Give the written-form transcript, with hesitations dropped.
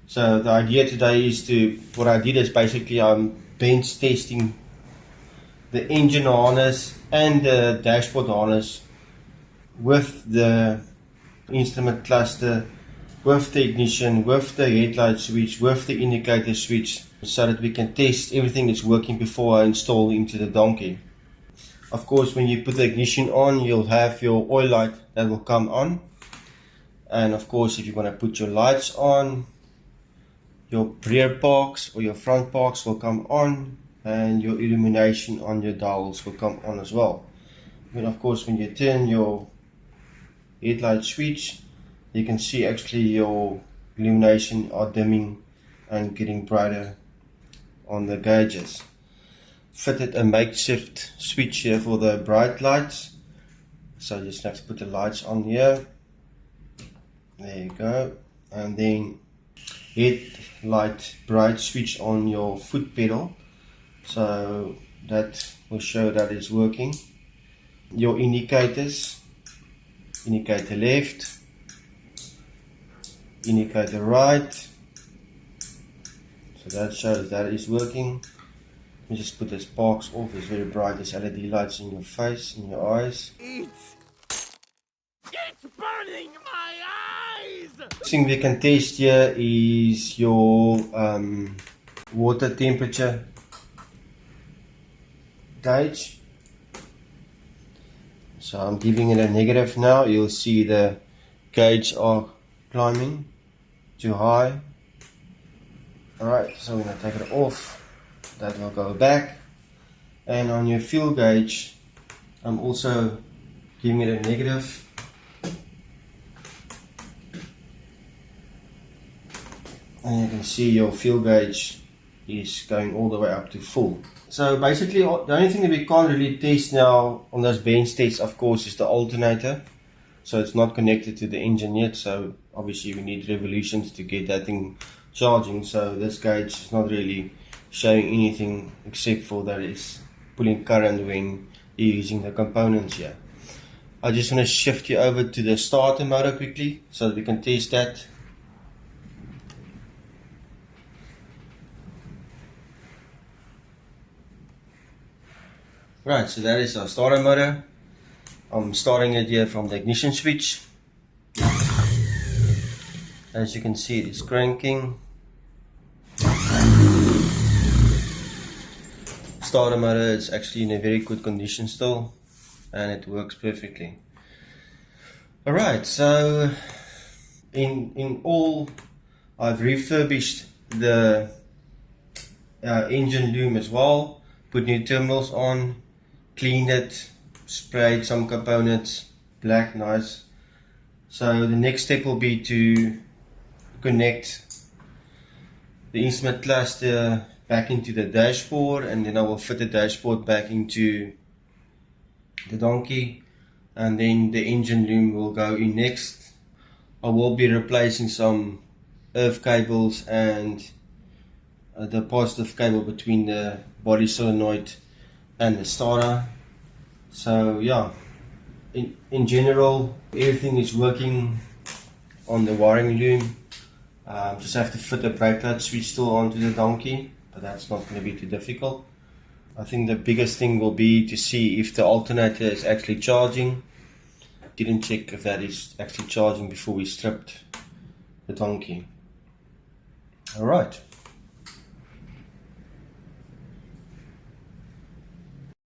So the idea today is what I did is basically I'm bench testing the engine harness and the dashboard harness with the instrument cluster, with the ignition, with the headlight switch, with the indicator switch, so that we can test everything that's working before I install into the donkey. Of course, when you put the ignition on, you'll have your oil light that will come on. And of course, if you want to put your lights on, your rear parks or your front parks will come on, and your illumination on your dials will come on as well. And of course, when you turn your headlight switch, you can see actually your illumination are dimming and getting brighter on the gauges. Fitted a makeshift switch here for the bright lights, so you just have to put the lights on here. There you go. And then headlight bright switch on your foot pedal, so that will show that it's working. Your indicators, indicator left, indicator right, so that shows that is working. You just put the sparks off. It's very bright, there's LED lights in your face, in your eyes. It's burning my eyes! Next thing we can test here is your water temperature gauge. So I'm giving it a negative now. You'll see the gauge are climbing too high. Alright, so we're going to take it off. That will go back. And on your fuel gauge, I'm also giving it a negative. And you can see your fuel gauge is going all the way up to full. So basically the only thing that we can't really test now on those bench tests, of course, is the alternator. So it's not connected to the engine yet, so obviously we need revolutions to get that thing charging. So this gauge is not really showing anything except for that it's pulling current when you're using the components here. I just want to shift you over to the starter motor quickly so that we can test that. Right, so that is our starter motor. I'm starting it here from the ignition switch. As you can see, it's cranking. Starter motor is actually in a very good condition still, and it works perfectly. Alright, so in all, I've refurbished the engine loom as well, put new terminals on, cleaned it, sprayed some components black, nice. So the next step will be to connect the instrument cluster back into the dashboard, and then I will fit the dashboard back into the donkey, and then the engine loom will go in next. I will be replacing some earth cables and the positive cable between the body solenoid and the starter. So yeah, in general everything is working on the wiring loom. Just have to fit the brake light switch still onto the donkey, but that's not going to be too difficult. I think the biggest thing will be to see if the alternator is actually charging. Didn't check if that is actually charging before we stripped the donkey. Alright.